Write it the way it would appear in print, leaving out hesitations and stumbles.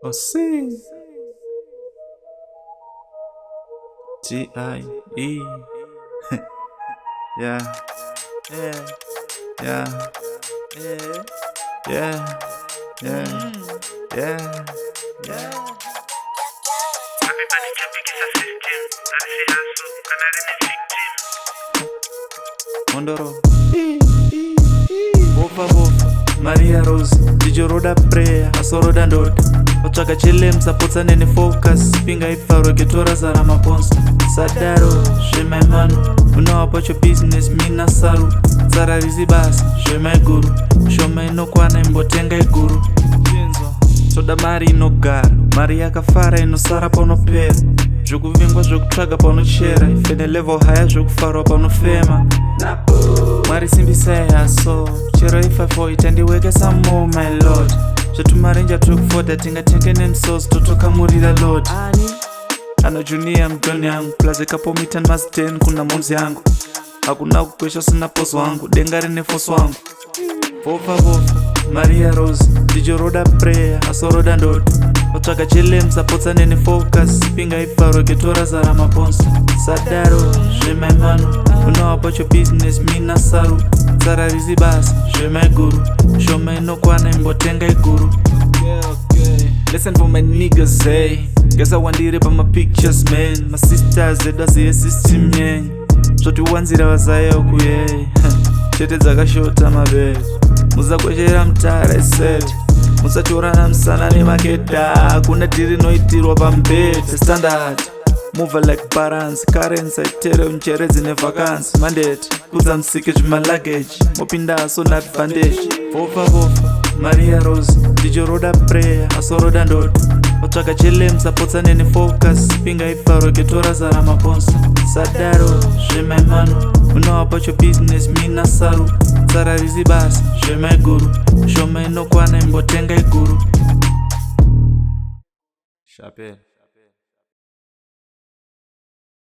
Octie. G-I-E. Yeah. Yeah. Yeah. Yeah. Yeah. Yeah. Yeah. Yeah. Everybody jumping in the system. Ansiyaso, another victim. Mondoro. Fofa Fofa. Maria Rose. Dijoroda prayer. Asoroda ndoda. Otsvaga chilem sapotsa nene focus. Pinga ifaro getora zara maponsa. Sadaro. Shemai manu. Unowa your business mina saru. Zara rizi basa. Shemai guru. Shoma inokwana imbotenga iguru. Soda mari inogara. Mari yakafara inosara panopera. Zvokuvingwa zvokutsvaga panochera. Ifene level haya zvokufarwa panofema. Mwari simbisai haso. Chero ifafo itandiweke some more my lord. Zvatumarenja tokufota tingatenge nemsos totokamurira lord. Ano junior mdoni yangu. Plaza kapomita mas 10 kuna monzi yangu. Hakuna kukwesha sina pozo wangu. Denga rine foso wangu. Fofa Fofa. Maria Rose. Dijoroda prayer. Asoroda ndoda. Otsvaga chilem sapotsa nene focus. Pinga ifaro getora zara maponsa. Sadaro. Shemai manu. Unowa your business mina saru. Zara rizi basa. Shemai guru. Shoma inokwana imbotenga iguru. Listen for my niggas, hey. Guess I wandire pa my pictures, man. My sisters, zedaziye system, man. Zvoti wanzira vazayo kuye. Chete dzakashota mabed. Musakweshera mtara iset. Musatorana msana nemakeda. Kuna diri noitirwa pambed. Standard. Move like balance. Currency tere unchere zine vacancy. Mandate. Kudza msike zvima luggage. Mopinda so not advantage. Fofa Fofa. Maria Rose. Dijoroda prayer. Asoroda ndoda. Otsvaga chilem sapotsa nene focus. Pinga ifaro getora zara maponsa. Sadaro. Shemai manu. Unowa your business mina saru. Zara rizi basa. Shemai guru. Shoma inokwana imbotenga iguru. Chapelle.